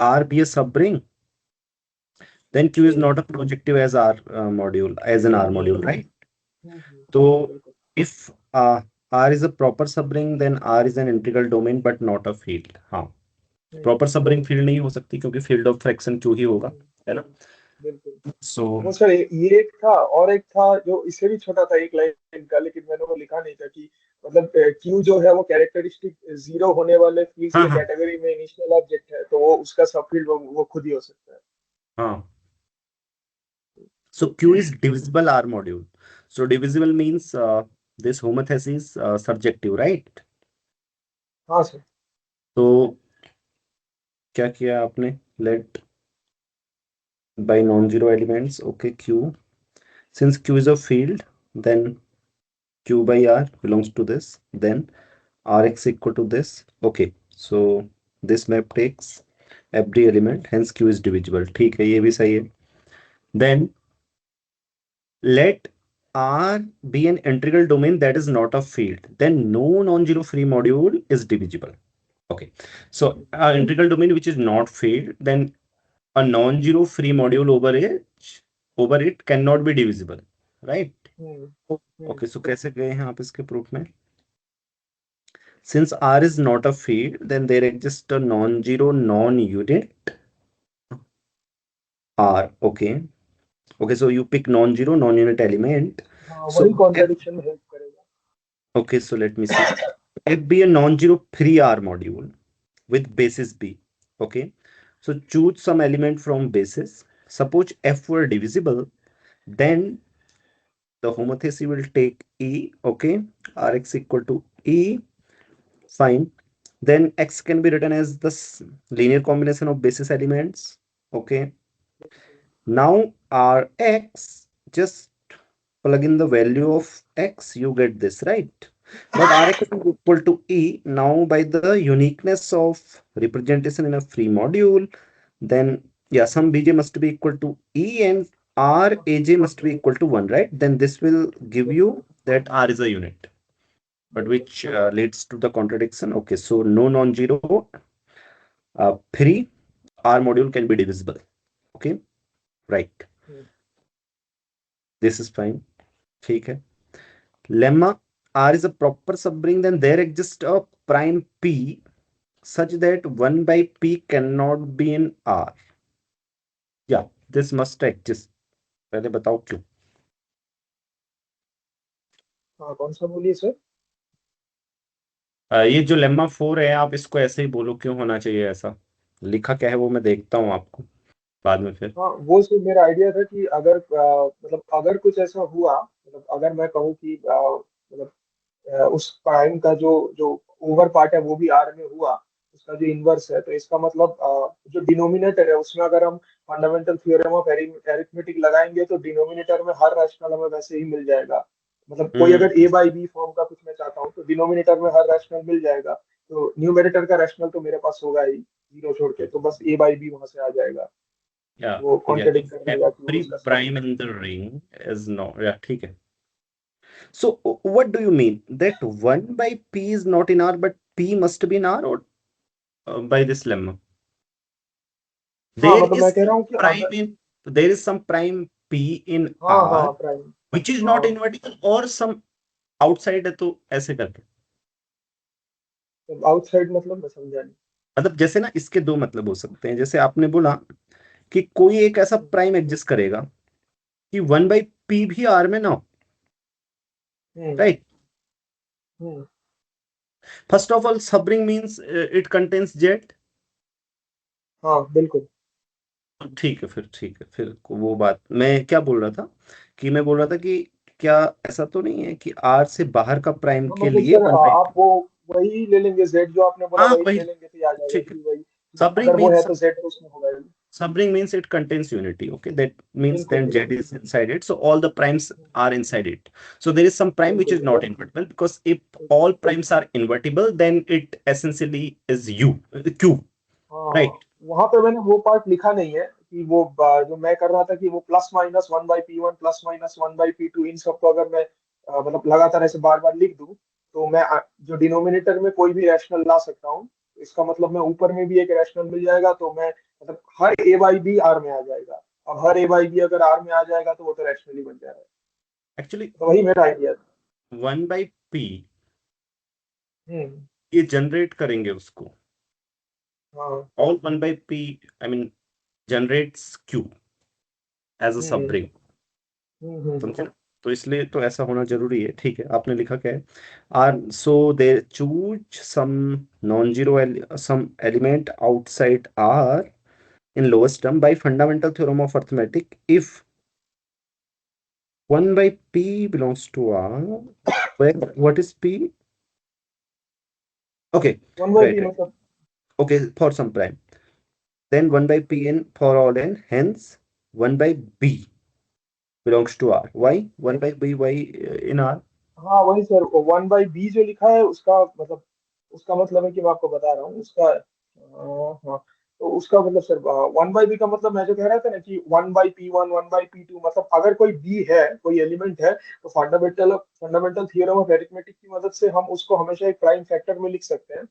R be a subring, then Q is not a projective as R module, as an R module, right? So बिल्कुल if R is a proper subring, then R is an integral domain but not a field. हाँ, proper subring field नहीं हो सकती क्योंकि field of fraction Q ही होगा, है ना? बिल्कुल। सो वो सर ये एक था और एक था जो इससे भी छोटा था एक लाइन का, लेकिन मैंने वो लिखा नहीं था कि मतलब क्यू जो है वो कैरेक्टरिस्टिक जीरो होने वाले फील्ड्स हाँ के हाँ कैटेगरी में इनिशियल ऑब्जेक्ट है, तो वो उसका सब फील्ड वो खुद ही हो सकता है। हाँ, so Q is divisible R module. So divisible means this homothesis subjective, right? हाँ सर। तो क्या किया आपने? Let by non-zero elements, okay, Q. Since Q is a field, then Q by R belongs to this. Then Rx equal to this. Okay, so this map takes every element, hence Q is divisible. ठीक है, ये भी सही है. Then let R be an integral domain that is not a field. Then no non-zero free module is divisible. Okay, so integral domain which is not field, then a non-zero free module over it cannot be divisible, right? Hmm Okay, hmm so कैसे गए हैं आप इसके proof में? Since R is not a field, then there exists a non-zero non-unit R. Okay, okay, so you pick non-zero non-unit element. हाँ So वही contradiction में help करेगा। okay, so let me see. F be a non-zero free R module with basis B. Okay, so choose some element from basis. Suppose F were divisible, then the homothecy will take E. Okay, Rx equal to E. Fine. Then X can be written as this linear combination of basis elements. Okay. Now Rx, just plug in the value of X, you get this, right? But Rx is equal to E. Now by the uniqueness of representation in a free module, then yeah, some Bj must be equal to E and Raj must be equal to 1, right? Then this will give you that R is a unit, but which leads to the contradiction. Okay, so no non-zero free R module can be divisible. Okay, right. This is fine. ठीक है. Lemma R is a proper subring, then there exists a prime P such that 1 by P cannot be in R. Yeah, this must exist. पहले बताओ क्यों. हाँ कौन सा बोलिए sir. ये जो लेम्मा 4 है, आप इसको ऐसे ही बोलो, क्यों होना चाहिए ऐसा? लिखा क्या है वो मैं देखता हूँ आपको बाद में फिर. हाँ वो सर मेरा आइडिया था कि अगर मतलब अगर कुछ ऐसा हुआ, मतलब अगर मैं कहूँ कि मतलब उस प्राइम का जो जो ओवर पार्ट है वो भी आर में हुआ, उसका जो इनवर्स है, तो इसका मतलब जो डिनोमिनेटर है उसमें अगर हम फंडामेंटल थ्योरम ऑफ एरिथमेटिक लगाएंगे तो डिनोमिनेटर में हर रैशनल हमें वैसे ही मिल जाएगा। मतलब कोई हम्म. अगर ए बाई बी फॉर्म का कुछ मैं चाहता हूँ तो डिनोमिनेटर में हर रैशनल मिल जाएगा, तो न्यूमेरेटर का रैशनल तो मेरे पास होगा ही जीरो छोड़ के, तो बस ए बाई बी वहां से आ जाएगा। Yeah, वो yeah. कॉन्ट्रडिक्ट कर देगा कि वो Every उसका सब। prime in the ring is no. Yeah, ठीक है. So what do you mean that 1 by P is not in R, but P must be in R, or by this lemma? हाँ There मतलब मैं is कह रहा some हूँ कि prime अगर in there is some prime P in हाँ R, हाँ प्राइम। which is not हाँ invertible, or some outside है, तो ऐसे करके. तो आउटसाइड मतलब मैं समझा नहीं। मतलब जैसे ना, इसके दो मतलब हो सकते हैं. जैसे आपने बोला कि कोई एक ऐसा प्राइम एग्जिस्ट करेगा कि 1 by P भी R में ना हो, hmm right? Hmm First of all, subring means it contains Z. हाँ बिल्कुल। ठीक है, फिर ठीक है, फिर वो बात मैं क्या बोल रहा था, कि मैं बोल रहा था कि क्या ऐसा तो नहीं है कि R से बाहर का प्राइम हाँ के मतलब लिए सर 1 by आप वो वही ले लेंगे, जेड जो आपने बोला हाँ वही वही. ले लेंगे तो याद आ जाएगा ठीक है. कि वही, सबरिंग अगर वो है मीन्स तो जेड तो उसमें होगा ही। Subring means it contains unity. Okay, that means बिल्कुल then Z बिल्कुल is inside it. So all the primes are inside it. So there is some prime which बिल्कुल is not invertible, because if all primes are invertible, then it essentially is U, Q, हाँ हाँ। right? वहां पे मैंने वो part लिखा नहीं है कि वो जो मैं कर रहा था कि वो plus minus one by P one plus minus one by P two इन सबको अगर मैं मतलब लगातार ऐसे बार बार लिख दूं तो मैं जो डिनोमिनेटर में कोई भी रैशनल ला सकता हूँ, इसका मतलब मैं ऊपर में भी एक रैशनल मिल जाएगा, तो मैं मतलब हर ए बाई बी आर में आ जाएगा। अब हर ए बाई बी अगर आर में आ जाएगा तो वो तो रैशनली बन जाएगा। एक्चुअली तो वही मेरा आइडिया था। 1/p हम्म। ये जनरेट करेंगे उसको, हाँ। all 1/p I mean generates q as a hmm. subring, हम्म। समझे ना? तो इसलिए तो ऐसा होना जरूरी है। ठीक है, आपने लिखा क्या है? R so they choose some non zero some element outside R in lowest term by fundamental theorem of arithmetic if 1 by p belongs to R, where what is p? Okay, one by right, P right. मतलब। Okay, for some prime. Then 1 by p in for all n, hence 1 by b belongs to R. Why? 1 by b, why in R? हाँ वही sir, one by B जो लिखा है उसका मतलब, उसका मतलब है कि मैं आपको बता रहा हूँ उसका। हाँ, तो उसका मतलब सर, वन बाई बी का मतलब मैं जो कह रहा था ना कि one by P one, one by P two, मतलब अगर कोई बी है, कोई एलिमेंट है, तो fundamental fundamental theorem of arithmetic की मदद से हम उसको हमेशा एक प्राइम फैक्टर में लिख सकते हैं।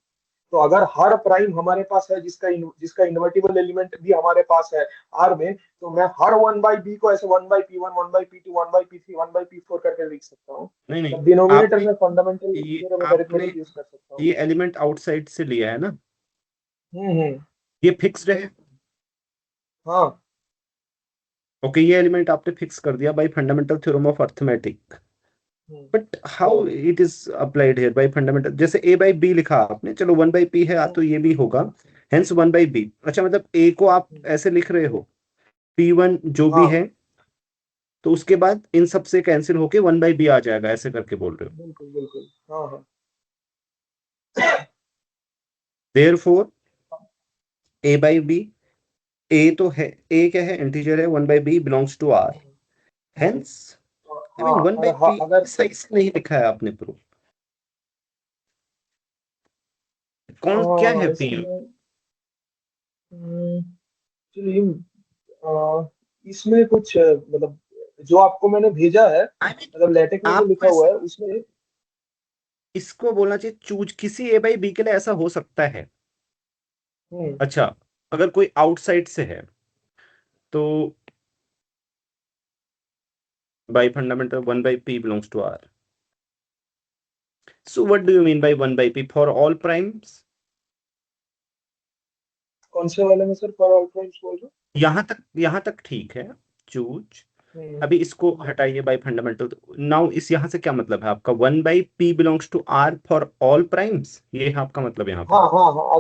तो अगर हर प्राइम हमारे पास है, जिसका इन्वर्टिबल एलिमेंट भी हमारे पास है आर में, तो मैं हर वन बाई बी को ऐसे one by P one, one by P two, one by P three, one by P four करके लिख सकता हूँ। नहीं नहीं, मतलब डिनोमिनेटर आपने में फंडामेंटल ये थ्योरम ऑफ आपने अरिथमेटिक यूज कर सकता हूँ। ये एलिमेंट आउटसाइड से लिया है ना? हम्म। ये फिक्स्ड है। हाँ। ओके, ये एलिमेंट आपने फिक्स कर दिया bye fundamental theorem of arithmetic, hmm. But how it is applied here bye fundamental? जैसे ए बाई बी लिखा आपने, चलो 1 बाई पी है तो ये भी होगा, हेंस 1 बाई बी। अच्छा, मतलब ए को आप हम्म। ऐसे लिख रहे हो, P1 जो भी हाँ है, तो उसके बाद इन सब से कैंसिल होके 1 बाई बी आ जाएगा, ऐसे करके बोल रहे हो? बिल्कुल बिल्कुल। हाँ हाँ। Therefore A by B, A तो है, ए क्या है? इंटीजर है, 1 by B belongs to R, hence I हाँ मीन 1 बाई पी। अगर सही से नहीं लिखा है आपने प्रूफ। कौन क्या है पी? इसमें चलिए, इसमें कुछ मतलब जो आपको मैंने भेजा है, आई मीन मतलब लेटेक में जो आपको लिखा हुआ ऐसे है उसमें। इसको बोलना चाहिए, चूज किसी ए बाई बी के लिए ऐसा हो सकता है। हम्म। अच्छा, अगर कोई आउटसाइड से है तो by fundamental 1 by P belongs to R. So what do you mean by 1 by P for all primes? कौन से वाले में सर, फॉर ऑल प्राइम्स बोल रहे यहां तक ठीक है, चूज। हो? अभी इसको हटाइए बाय फंडामेंटल। नाउ इस यहां से क्या मतलब है आपका? 1 by P belongs to R for all primes, ये है आपका मतलब यहाँ पे? हाँ हाँ हाँ,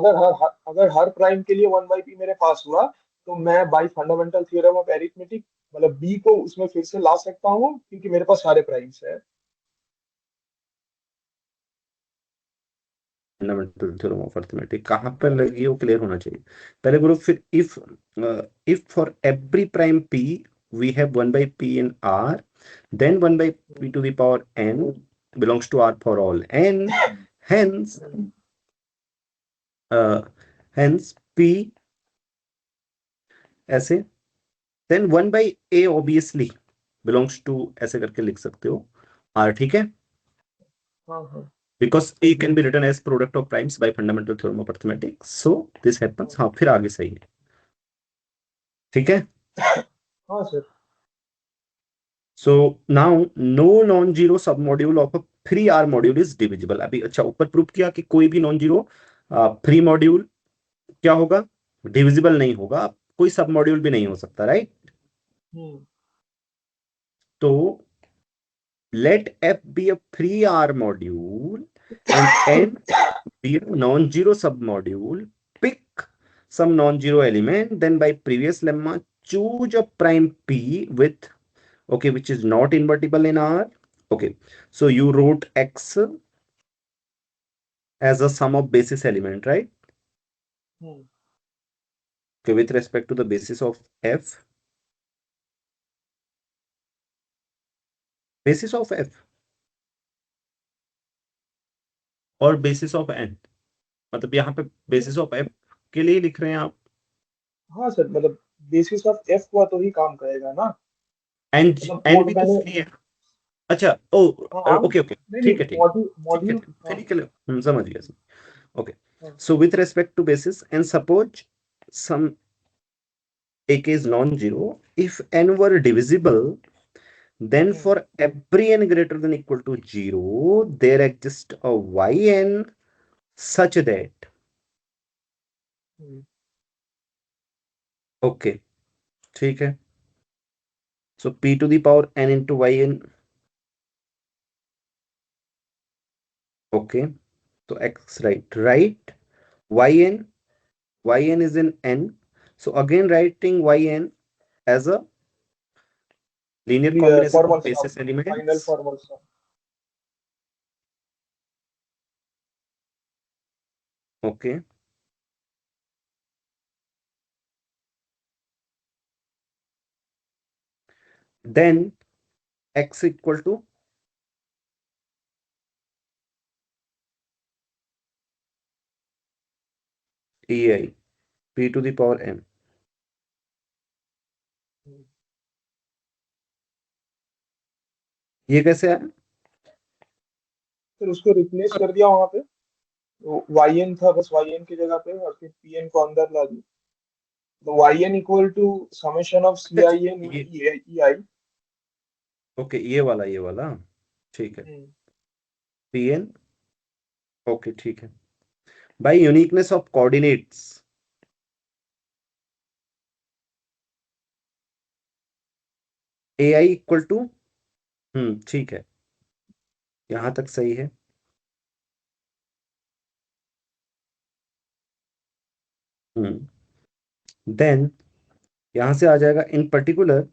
अगर हर प्राइम के लिए वन बाई पी मेरे पास हुआ, तो मैं by fundamental theorem of arithmetic मतलब बी को उसमें फिर से ला सकता हूँ, क्योंकि मेरे पास सारे प्राइम्स है। फंडामेंटल थ्योरम ऑफ अरिथमेटिक कहाँ पर लगी है वो क्लियर होना चाहिए पहले ग्रुप। फिर if for every prime P V have 1 by P in are, then 1 by p to the power n belongs to R for all n, hence uh, hence p ऐसे, then 1 by a obviously belongs to ऐसे करके लिख सकते हो R, ठीक है? हाँ हाँ because a can be written as product of primes by fundamental theorem of arithmetic, so this happens। हाँ, फिर आगे सही है, ठीक है? हाँ sir. So now no non-zero submodule of a free R module is divisible। अभी अच्छा, ऊपर प्रूव किया कि कोई भी नॉन जीरो फ्री मॉड्यूल क्या होगा? डिविजिबल नहीं होगा, कोई सब मॉड्यूल भी नहीं हो सकता, राइट? हम्म। तो let f be a free R module and n be a non-zero submodule. Pick some non-zero element, then by previous lemma choose a prime p with, okay, which is not invertible in R. Okay, so you wrote x as a sum of basis element, right? Hmm. Okay, with respect to the basis of f, basis of f और basis of n, मतलब यहाँ पे basis of F के लिए लिख रहे हैं आप? हाँ सर, मतलब बेसिस ऑफ एफ हुआ तो ही काम करेगा ना। एन, मतलब एन वो भी तो मैंने। फ्री है। अच्छा, ओ हाँ हाँ, ओके ओके, नहीं नहीं, ठीक है ठीक, मॉड्यूल ठीक है मॉड्यूल, हाँ। ठीक है, समझ गया। Okay, So with respect to basis, and suppose some AK is non-zero, if n were divisible, then for every n greater than equal to 0, there exists a yn such that, okay, ठीक है. So p to the power n into yn, okay. So x, right, yn is in n. So again writing yn as a linear combination of basis final elements. formal sum. Okay. Then x equal to ei p to the power n. ये कैसे है? फिर उसको replace कर दिया वहां पे, तो yn था बस yn की जगह पे, और फिर pn को अंदर ला दिया, तो yn equal to summation of cin ei. Okay, ये वाला ठीक है. pn, ओके ठीक है. By uniqueness of coordinates, ai equal to, ठीक है, यहां तक सही है. देन यहां से आ जाएगा इन particular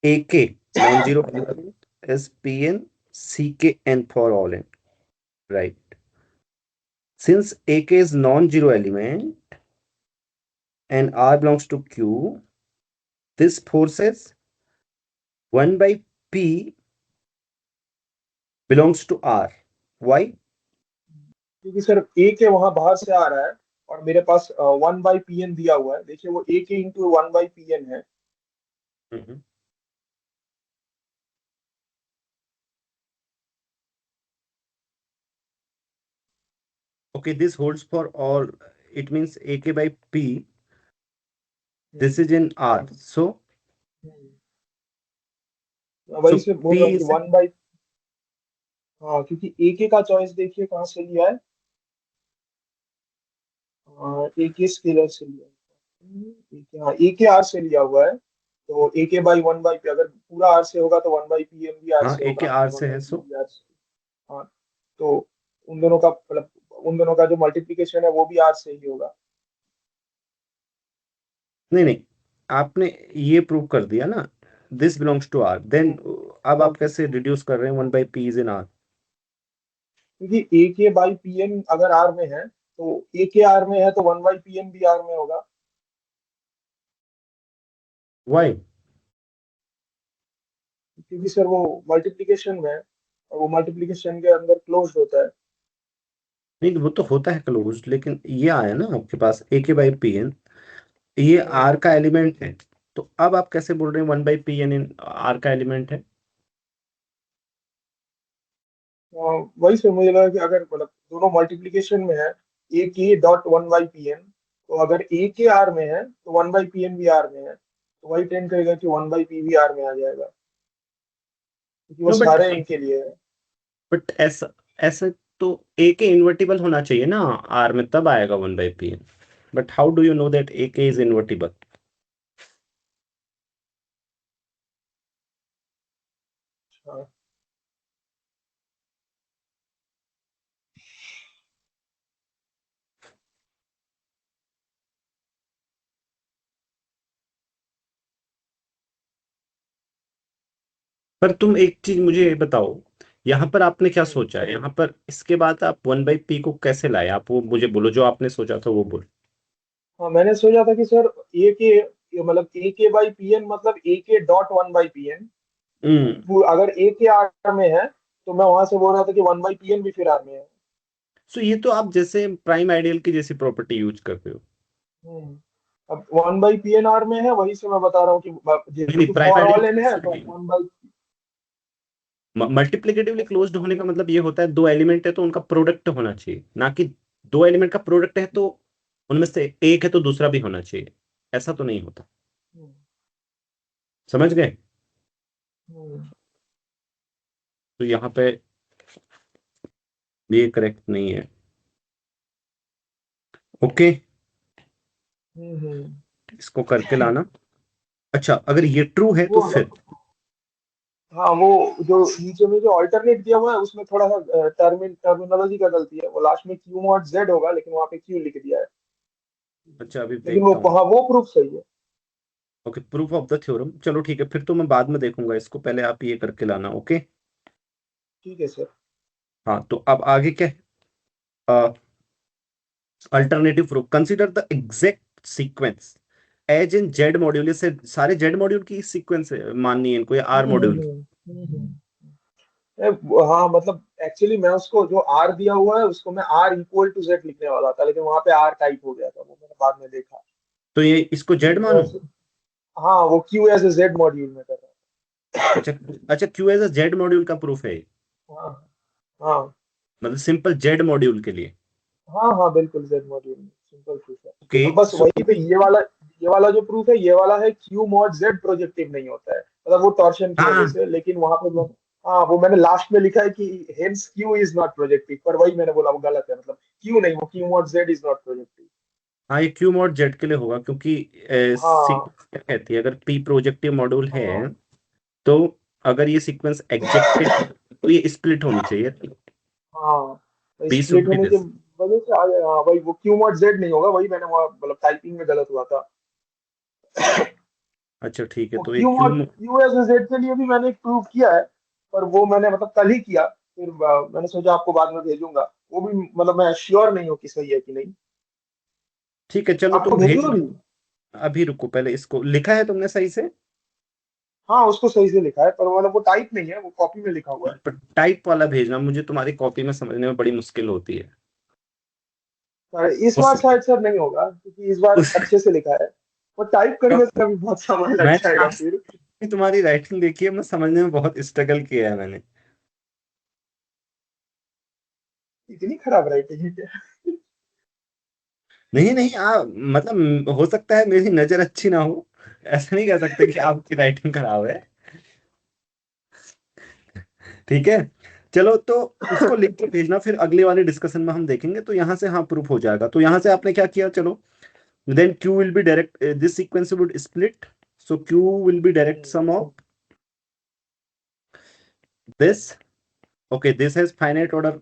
AK non-zero element is Pn Ckn for all n, right? Since AK is non-zero element and R belongs to Q, this forces 1 by P belongs to R. Why? क्योंकि सर a के वहां बाहर से आ रहा है और मेरे पास 1 by pn दिया हुआ है, देखिए वो a के इंटू 1 by pn है. Okay, this holds for all. It means AK by P. This is in R. So वही से बोल रहा हूँ कि P 1 by, हाँ क्योंकि AK का चॉइस देखिए कहाँ से लिया है, AK स्केलर से लिया है, हाँ AK R से लिया हुआ है, तो AK by 1 by P, अगर पूरा R से होगा तो 1 by PM भी R हाँ, से AK होगा, R से है, so हाँ, तो उन दोनों का मतलब उन दोनों का जो मल्टीप्लिकेशन है वो भी R से ही होगा. नहीं, आपने ये प्रूव कर दिया ना, this belongs to R. Then अब आप कैसे रिड्यूस कर रहे हैं 1 by P is in R? क्योंकि AK by PM अगर R में है तो AK R में है तो 1 by PM भी R में होगा. Why? क्योंकि सर वो मल्टीप्लिकेशन में है और वो मल्टीप्लिकेशन के अंदर क्लोज होता है. नहीं, वो तो होता है क्लोज, लेकिन ये आया ना आपके पास AK by PN, ये R का एलिमेंट है, तो अब आप कैसे बोल रहे हैं 1 by PN इन R का एलिमेंट है? वही से मुझे लगा कि अगर मतलब दोनों मल्टीप्लिकेशन में है AK डॉट 1 by PN, तो अगर AK R में है तो 1 by PN भी R में है, तो वही टेंड करेगा कि 1 by P भी R में आ जाएगा, क्योंकि वो सारे इनके लिए है. बट ऐसा ऐसा तो AK इन्वर्टिबल होना चाहिए ना R में, तब आएगा 1 by PN. But how do you know that AK is invertible? पर तुम एक चीज मुझे बताओ, यहाँ पर आपने क्या सोचा है? यहाँ पर इसके बाद आप 1 by P को कैसे लाए? आप वो मुझे बोलो, जो आपने सोचा था वो बोलो. हाँ मैंने सोचा था कि सर AK मतलब AK by PN मतलब AK डॉट 1 by PN, अगर AK R में है तो मैं वहां से बोल रहा था कि 1 by PN भी फिर R में है. सो ये तो आप जैसे प्राइम आइडियल की जैसी प्रॉपर्टी यूज करते हो. अब 1 by PN R में है, वही से मैं बता रहा हूँ कि नहीं, जेहेतु prime for ideal all n है कैसे तो नहीं? 1 by, मल्टीप्लिकेटिवली क्लोज्ड होने का मतलब ये होता है दो एलिमेंट है तो उनका प्रोडक्ट होना चाहिए, ना कि दो एलिमेंट का प्रोडक्ट है तो उनमें से एक है तो दूसरा भी होना चाहिए, ऐसा तो नहीं होता। हम्म, समझ गए? हम्म, तो यहाँ पे ये करेक्ट नहीं है। ओके, हम्म। इसको करके लाना। अच्छा, अगर ये ट्रू है तो वो फिर हाँ, वो जो नीचे में जो अल्टरनेट दिया हुआ है उसमें थोड़ा सा टर्मिनोलॉजी का गलती है। वो लास्ट में क्यू मॉड जेड होगा लेकिन वहाँ पे क्यू लिख दिया है। अच्छा अभी लेकिन वो देखता हूँ। हाँ, वो प्रूफ सही है। Okay, proof of the theorem, चलो ठीक है, फिर तो मैं बाद में देखूंगा इसको, पहले आप ये करके लाना। ओके। ठीक है सर। हाँ, तो अब आगे क्या है? Alternative proof, consider the exact sequence as in Z module, से सारे जेड मॉड्यूल की सीक्वेंस माननी है इनको या आर हम्म, मॉड्यूल की? हाँ मतलब एक्चुअली मैं उसको जो आर दिया हुआ है उसको मैं आर इक्वल टू जेड लिखने वाला था, लेकिन वहां पे आर टाइप हो गया था, वो मैंने बाद में देखा। तो ये इसको जेड तो मानो। हाँ, वो Q as a Z module में कर रहा अच्छा, अच्छा Q as a Z module का प्रूफ है ये? था। हाँ, हाँ, मतलब सिंपल जेड मॉड्यूल के लिए? हाँ, हाँ, बिल्कुल जेड मॉड्यूल में सिंपल प्रूफ है। ओके अब बस सो वही पे ये वाला जो प्रूफ है ये वाला है, क्यू मॉड जेड प्रोजेक्टिव नहीं होता है, मतलब वो टॉर्शन की वजह हाँ से। लेकिन वहां पे हाँ, वो मैंने लास्ट में लिखा है कि hence Q is not projective, पर वही मैंने बोला वो गलत है, मतलब क्यू नहीं, वो Q mod Z is not projective. हाँ, ये क्यू मॉड जेड के लिए होगा क्योंकि हाँ, सीक्वेंस क्या कहती है, अगर पी प्रोजेक्टिव मॉड्यूल है हाँ, तो अगर ये सीक्वेंस एग्जेक्टिव तो ये स्प्लिट होनी चाहिए। हाँ, तो पी शुड स्प्लिट बी होने के दिस। वजह से आ गया। हाँ, वही वो क्यू मॉड जेड नहीं होगा, वही मैंने वहाँ मतलब टाइपिंग में गलत हुआ था। अच्छा ठीक है, वो तो ये Q Q. Mod Q S Z के लिए भी मैंने एक प्रूव किया है, पर वो मैंने मतलब कल ही किया। फिर मैंने सोचा आपको बाद में भेजूंगा। वो भी मतलब मैं श्योर नहीं हूँ कि सही है कि नहीं। ठीक है चलो आपको तुम भेज भेजूं दो। अभी? अभी रुको, पहले इसको लिखा है तुमने सही से? हाँ, उसको सही से लिखा है, पर मतलब वो टाइप नहीं है, वो कॉपी में लिखा हुआ है। टाइप वाला भेजना, मुझे तुम्हारी कॉपी में समझने में बड़ी मुश्किल होती है। पर इस उस, बार शायद सर नहीं होगा, क्योंकि इस बार उस अच्छे से लिखा है। वो टाइप करने से अभी बहुत समय लग मैंने जाएगा आज फिर। भी तुम्हारी राइटिंग देखी है, मैं समझने में बहुत स्ट्रगल किया है मैंने। इतनी खराब राइटिंग है क्या? नहीं नहीं, मतलब हो सकता है मेरी नजर अच्छी ना हो, ऐसा नहीं कह सकते कि आपकी राइटिंग खराब है। ठीक है, चलो तो उसको लिख के भेजना, फिर अगले वाले डिस्कशन में हम देखेंगे, तो यहाँ से हाँ प्रूफ हो जाएगा। तो यहाँ से आपने क्या किया, चलो then q will be direct, this sequence would split, so q will be direct sum of this. okay, this has finite order,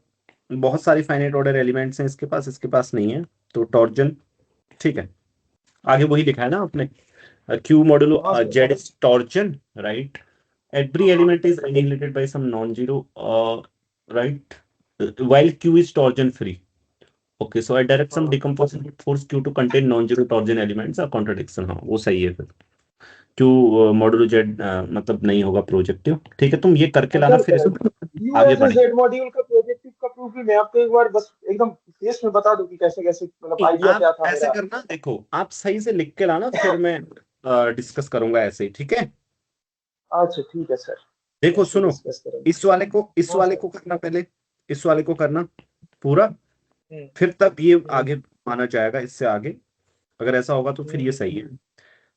बहुत सारी फाइनाइट ऑर्डर एलिमेंट्स हैं इसके पास नहीं है, तो टॉर्जन। ठीक है, आगे वही लिखा है ना आपने, q मॉडुलो हाँ sir. z is torsion, right? Every हाँ, element is annihilated by some non-zero, right? While q is torsion free. Okay, so I direct some हाँ, decomposition force q to contain non-zero torsion elements, a contradiction, हाँ वो सही है फिर। Q modulo Z मतलब नहीं होगा प्रोजेक्टिव। ठीक है, तुम ये करके हाँ लाना सर, फिर इसमें क्यू आगे एस ए बढ़ेंगे। जेड मॉड्यूल का प्रोजेक्टिव का प्रूफ भी मैं आपको एक बार बस एकदम फेस में बता दूं कि कैसे कैसे, मतलब आइडिया आप क्या था ऐसे मेरा। करना, देखो आप सही से लिख के लाना, फिर मैं डिस्कस करूंगा ऐसे ही, ठीक है? अच्छा ठीक है सर, देखो ऐसे सुनो, डिस्कस करेंगे। इस हाँ वाले सर। को करना पहले, इस वाले को करना पूरा, हम्म, फिर तब ये हम्म, आगे माना जाएगा इससे आगे। अगर ऐसा होगा तो फिर ये हम्म। सही है,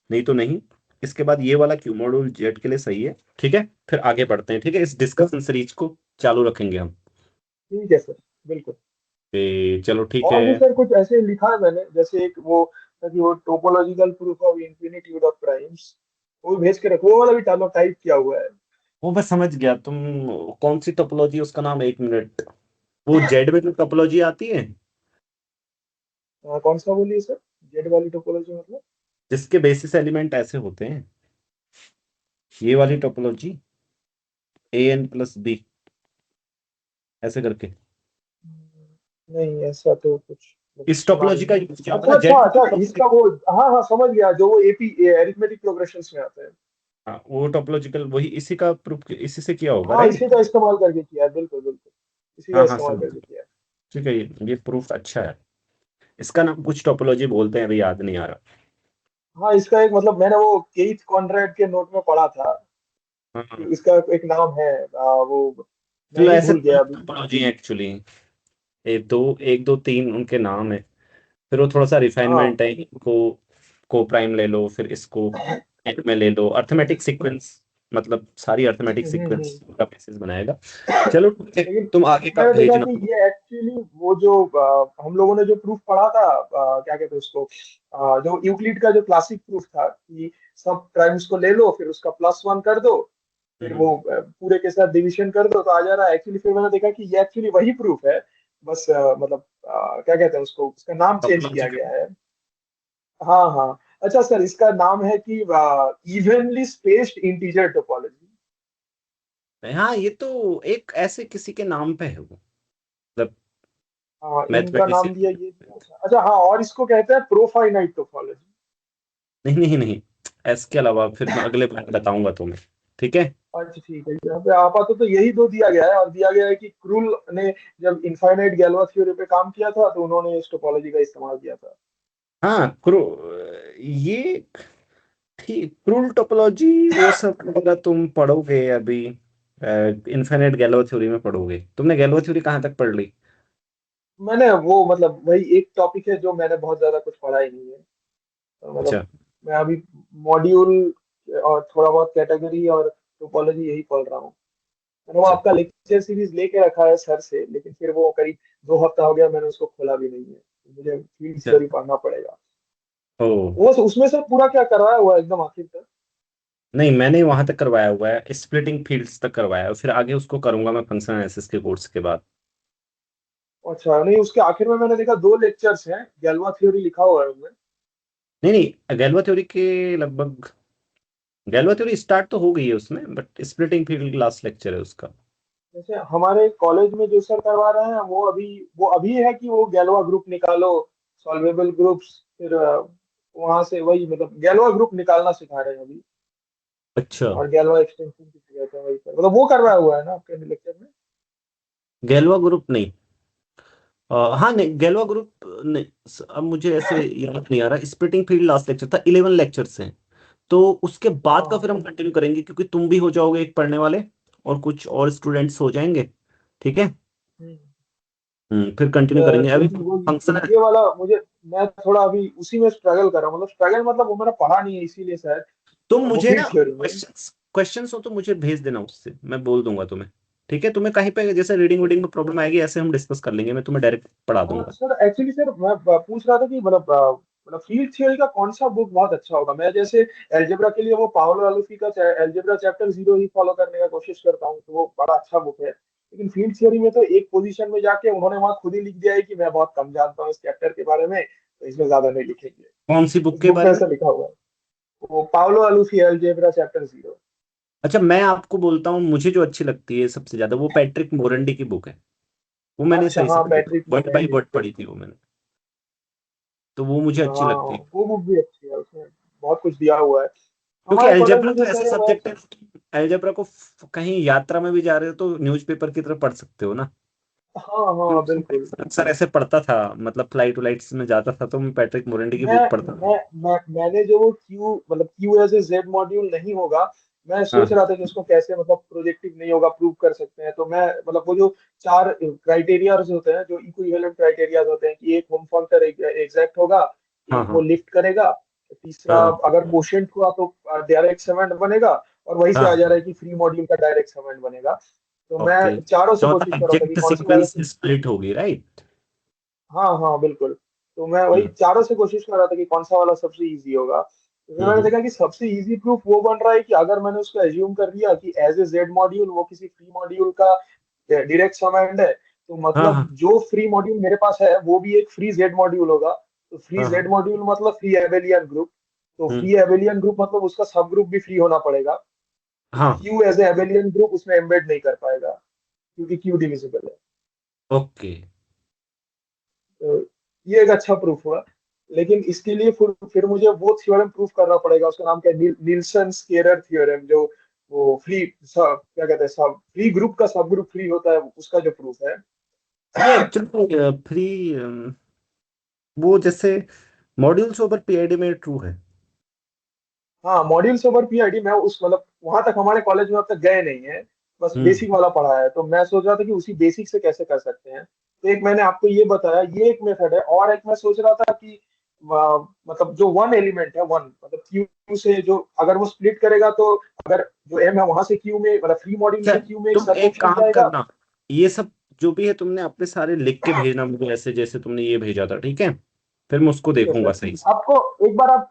नहीं तो नहीं। इसके बाद ये वाला क्यू मॉड्यूल जेड के लिए सही है, ठीक है? फिर आगे बढ़ते हैं, ठीक है? इस डिस्कशन सीरीज को चालू रखेंगे हम। ठीक है सर, बिल्कुल। चलो ठीक है। और भी सर कुछ ऐसे लिखा है मैंने, जैसे एक वो था कि वो topological proof of infinitude of primes, वो भी भेज के रखो, वो वाला भी टाइप किया हुआ है। वो मैं समझ गया, तुम कौन सी टोपोलॉजी, उसका नाम, एक मिनट, वो जेड में जो टोपोलॉजी आती है कौन सा बोलिए सर? जेड वाली टोपोलॉजी मतलब? जिसके बेसिस एलिमेंट ऐसे होते हैं, ये वाली टोपोलॉजी, an+b, ऐसे करके। नहीं, ऐसा तो कुछ मतलब इस सुना टोपोलॉजी नहीं का है। यूज क्या होता है अच्छा, ना, अच्छा, जेड अच्छा, इसका वो, हाँ, हाँ, समझ गया, जो वो एपी अरिथमेटिक प्रोग्रेशंस में आता है। हाँ वो टोपोलॉजिकल, वही इसी का प्रूफ इसी से किया होगा, हाँ, इसी राइट? का इस्तेमाल करके किया है, बिल्कुल बिल्कुल, इसी का हाँ हाँ इस्तेमाल समझ, करके किया है। ठीक है, ये प्रूफ अच्छा है। इसका नाम कुछ टोपोलॉजी बोलते हैं, अभी याद नहीं आ रहा। हाँ, इसका एक मतलब मैंने वो केथ कॉनरेड के नोट में पढ़ा था। हाँ, इसका एक नाम है, वो मैं तो ही ऐसे भूल गया अभी। टोपोलॉजी है एक्चुअली। एक दो तीन उनके नाम है। फिर वो थोड़ा सा हाँ रिफाइनमेंट है, इनको को प्राइम ले लो, फिर इसको एंड में ले लो, अर्थमेटिक सीक्वेंस, मतलब सारी अर्थमेटिक सीक्वेंस हम्म। का बेसिस बनाएगा। चलो ठीक है, लेकिन तुम आगे का मैंने देखा भेजना। कि ये एक्चुअली वो जो हम लोगों ने जो प्रूफ पढ़ा था, क्या कहते हैं उसको, जो यूक्लिड का जो क्लासिक प्रूफ था कि सब प्राइम्स को ले लो फिर उसका +1 कर दो, फिर हम्म, वो पूरे के साथ डिवीजन कर दो तो आ जा रहा है। एक्चुअली फिर मैंने देखा कि ये एक्चुअली वही प्रूफ है, बस मतलब क्या कहते हैं उसको, उसका नाम चेंज किया टोपोलॉजी गया है। हाँ हाँ। अच्छा सर, इसका नाम है कि इवनली स्पेस्ड इंटीजर टोपोलॉजी। हाँ, ये तो एक ऐसे किसी के नाम पे है वो, मतलब हाँ, इनका नाम दिया मैथमेटिशियन। ये दिया। अच्छा हाँ, और इसको कहते हैं प्रोफाइनाइट टोपोलॉजी। नहीं नहीं नहीं, इसके अलावा फिर मैं अगले बार बताऊंगा तुम्हें। ठीक है। अच्छा ठीक है, यहाँ पे आपातत तो यही दो दिया गया है, और दिया गया है कि क्रूल ने जब इनफाइनाइट गैलोस थ्योरी पे काम किया था तो उन्होंने इस टोपोलॉजी का इस्तेमाल किया था। हाँ, ये ठीक, क्रूल टोपोलॉजी वो सब वगैरह तुम पढ़ोगे अभी, इनफिनिट गैलो थ्योरी में पढ़ोगे। तुमने गैलो थ्योरी कहाँ तक पढ़ ली? मैंने वो मतलब वही एक टॉपिक है जो मैंने बहुत ज्यादा कुछ पढ़ा ही नहीं है, तो मतलब अच्छा मैं अभी मॉड्यूल और थोड़ा बहुत कैटेगरी और टोपोलॉजी यही पढ़ रहा हूँ। मैंने वो अच्छा। आपका लेक्चर सीरीज लेके रखा है सर से, लेकिन फिर वो करीब 2 हफ्ता हो गया, मैंने उसको खोला भी नहीं है। मुझे फील्ड अच्छा। थ्योरी पढ़ना पड़ेगा। ओ, वो उसमें से पूरा क्या करवाया हुआ है एकदम आखिर तक? नहीं मैंने वहां तक करवाया हुआ है, स्प्लिटिंग फील्ड्स तक करवाया है, फिर आगे उसको करूंगा मैं फंक्शनल एनालिसिस के कोर्स के बाद। अच्छा नहीं, उसके आखिर में मैंने देखा 2 लेक्चर्स हैं, गैल्वा थ्योरी लिखा हुआ है उनमें। नहीं नहीं, गैल्वा थ्योरी के लगभग, गैल्वा थ्योरी स्टार्ट तो हो गई है उसमें, but splitting field last lecture है उसका। जैसे हमारे कॉलेज में जो सर करवा रहे हैं वो अभी है कि वो गैल्वा ग्रुप निकालो, सॉल्वेबल ग्रुप्स, फिर वहां से वही मतलब गैल्वा ग्रुप निकालना सिखा रहे हैं अभी। अच्छा, और गैल्वा एक्सटेंशन की कहते हैं वही पर, मतलब वो करवाया हुआ है ना आपके लेक्चर में? गैल्वा ग्रुप नहीं। हाँ नहीं, गैल्वा ग्रुप नहीं। अब मुझे ऐसे याद नहीं आ रहा, स्प्लिटिंग फील्ड लास्ट लेक्चर था, 11 लेक्चर्स हैं। तो उसके बाद का हाँ। फिर हम कंटिन्यू करेंगे, क्योंकि तुम भी हो जाओगे एक पढ़ने वाले, और कुछ और स्टूडेंट्स हो जाएंगे। ठीक है। हम्म। फिर कंटिन्यू करेंगे अभी क्योंकि वो फंक्शनल। ये वाला मुझे, मैं थोड़ा अभी उसी में स्ट्रगल कर रहा हूँ, मतलब स्ट्रगल मतलब वो मैंने पढ़ा नहीं है इसीलिए शायद। तुम वो मुझे ना फील्ड थ्योरी में। क्वेश्चंस क्वेश्चंस हो तो मुझे भेज देना, उससे मैं बोल दूंगा तुम्हें। ठीक है, तुम्हें कहीं पे जैसे रीडिंग वीडिंग में प्रॉब्लम आएगी, ऐसे हम डिस्कस कर लेंगे, मैं तुम्हें डायरेक्ट पढ़ा हाँ दूंगा। सर, एक्चुअली सर मैं पूछ रहा था कि मतलब मतलब फील्ड थ्योरी का कौन सा बुक बहुत अच्छा होगा। मैं जैसे एलजेब्रा के लिए वो पाओलो अलोफी का एलजेब्रा चैप्टर 0 ही फॉलो करने का कोशिश करता हूँ, तो वो बड़ा अच्छा बुक है। लेकिन फील्ड थ्योरी में तो एक पोजीशन में जाके उन्होंने वहां खुद ही लिख दिया है कि मैं बहुत कम जानता हूँ इस चैप्टर के बारे में, तो इसमें ज्यादा नहीं लिखेंगे। कौन सी बुक उस के बुक में बारे में? ऐसा लिखा हुआ है, वो पाओलो अलोफी एलजेब्रा चैप्टर 0। अच्छा, मैं आपको बोलता हूँ, मुझे जो अच्छी लगती है सबसे ज्यादा, वो पैट्रिक मोरंडी की बुक है। वो मैंने अच्छा सही से हाँ, पढ़ी, पैट्रिक वर्ड बाई मोरेंडी। वर्ड पढ़ी थी वो मैंने, तो वो मुझे अच्छी हाँ, लगती है। वो बुक भी अच्छी है, उसमें बहुत कुछ दिया हुआ है। क्योंकि हमारे कॉलेज अलजेब्रा में तो जो ऐसा सर है वो सब्जेक्ट है, अलजेब्रा को कहीं यात्रा में भी जा रहे हो तो न्यूज़पेपर की तरह पढ़ सकते हो ना। हाँ तो हाँ बिल्कुल। अक्सर ऐसे पढ़ता था, मतलब फ्लाइट व्लाइट्स में जाता था तो मैं पैट्रिक मोरंडी की मैं बुक पढ़ता था। मैंने जो वो क्यू मतलब Q as a Z module नहीं होगा, मैं सोच हाँ रहा था कि उसको कैसे मतलब प्रोजेक्टिव नहीं होगा प्रूव कर सकते हैं, तो मैं मतलब वो जो 4 क्राइटेरिया होते हैं, जो इक्विवेलेंट क्राइटेरिया होते हैं कि एक होम फैक्टर एग्जैक्ट होगा, हाँ एक वो हाँ लिफ्ट करेगा, तीसरा हाँ। अगर कोशेंट हुआ तो डायरेक्ट समेंड बनेगा, और वही से आ जा हाँ, रहा है कि फ्री मॉड्यूल का डायरेक्ट समेंड बनेगा। तो ओके। मैं चारों से चौथा कोशिश कर रहा था कि ऑब्जेक्ट कौन सी वाला। सीक्वेंस स्प्लिट होगी, राइट। हाँ हाँ बिल्कुल। तो मैं वही हम्म चारों से कोशिश कर रहा था कि कौन सा वाला सबसे इजी होगा, तो फिर मैंने हम्म। देखा कि सबसे इजी प्रूफ वो बन रहा है कि अगर मैंने उसको एज्यूम कर लिया कि एज ए जेड मॉड्यूल वो किसी फ्री मॉड्यूल का डायरेक्ट समेंड है, तो हाँ मतलब हाँ जो फ्री मॉड्यूल मेरे पास है वो भी एक फ्री जेड मॉड्यूल होगा। तो फ्री हाँ जेड हाँ। मॉड्यूल मतलब फ्री एबेलियन ग्रुप। तो हम्म, फ्री एबेलियन ग्रुप मतलब उसका सब ग्रुप भी फ्री होना पड़ेगा। तो हाँ। Q as a abelian group उसमें एम्बेड नहीं कर पाएगा, क्योंकि क्यू डिविजिबल है। ओके। तो ये एक अच्छा प्रूफ हुआ। लेकिन इसके लिए फिर मुझे वो थ्योरम प्रूफ करना पड़ेगा, उसका नाम क्या है, नील्सन स्केलर थ्योरम, जो वो फ्री सब क्या कहते हैं, सब फ्री ग्रुप का सब ग्रुप फ्री होता है, उसका जो प्रूफ है। ये एक्चुअली फ्री, वो जैसे मॉड्यूल्स ओवर पीआईडी में ट्रू है। हाँ, मॉड्यूल्स ओवर पीआईडी मैं उस मतलब वहां तक हमारे कॉलेज में अब तक गए नहीं है, बस हम्म। बेसिक वाला पढ़ा है। तो मैं सोच रहा था कि उसी बेसिक से कैसे कर सकते हैं। तो एक मैंने आपको ये बताया, ये एक मेथड है। और एक मैं सोच रहा था कि मतलब जो वन एलिमेंट है, वन मतलब क्यू से जो अगर वो स्प्लिट करेगा तो अगर जो एम है वहां से क्यू में मतलब फ्री मॉड्यूल अच्छा, से क्यू में एक तुम सब एक ऑप्शन काम जाएगा। करना, ये सब जो भी है तुमने अपने सारे लिख के भेजना मुझे, ऐसे जैसे तुमने ये भेजा था, ठीक है? फिर मैं उसको ठीक है देखूंगा सर। सही से। आपको एक बार आप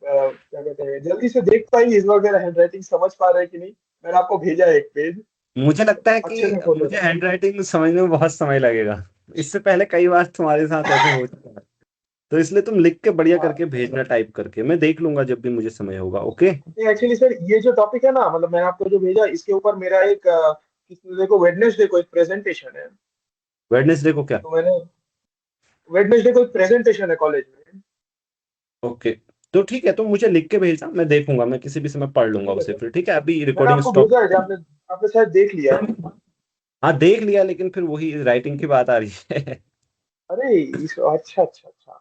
क्या कहते हैं जल्दी से देख पाएंगे इस बार मेरा हैंड राइटिंग समझ पा रहे हैं कि नहीं। मैंने आपको भेजा है एक पेज, मुझे लगता है अच्छे कि से खोलो मुझे सर। हैंडराइटिंग समझने में बहुत समय लगेगा। इससे पहले कई बार तुम्हारे साथ ऐसे हो चुका है, तो इसलिए तुम लिख के बढ़िया हाँ, करके भेजना, टाइप करके। मैं देख लूंगा जब भी मुझे समय होगा। ओके। नहीं एक्चुअली सर ये जो टॉपिक है ना, मतलब मैंने आपको जो भेजा इसके ऊपर मेरा एक देखो वेडनेसडे को एक प्रेजेंटेशन है। वेडनेसडे को क्या? तो मैंने वेडनेसडे को एक प्रेजेंटेशन है कॉलेज में। ओके, तो ठीक है, तो मुझे लिख के भेजना, मैं देखूंगा, मैं किसी भी समय पढ़ लूंगा ठीक है उसे। सर, फिर ठीक है, अभी मैंने रिकॉर्डिंग आपको स्टॉप। भेजा है, आपने आपने शायद देख लिया है। हाँ देख लिया, लेकिन फिर वही राइटिंग की बात आ रही है। अरे अच्छा अच्छा अच्छा,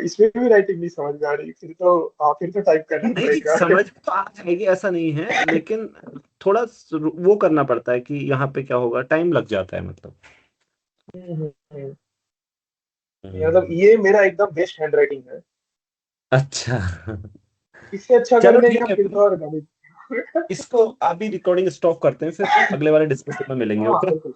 इसमें भी राइटिंग नहीं समझ में आ रही, फिर तो फिर तो टाइप करना नहीं, पड़ेगा। समझ तो आ जाएगी, ऐसा नहीं है, लेकिन थोड़ा वो करना पड़ता है कि यहाँ पे क्या होगा, टाइम लग जाता है मतलब। हम्म, हम्म, हम्म। मतलब हम्म। ये मेरा एकदम बेस्ट हैंड राइटिंग है। अच्छा। इससे अच्छा चलो करने का ठीक है, फिर तो और गणित। इसको अभी रिकॉर्डिंग स्टॉप करते हैं, फिर अगले वाले डिस्कशन में मिलेंगे। हाँ ओके। बिल्कुल।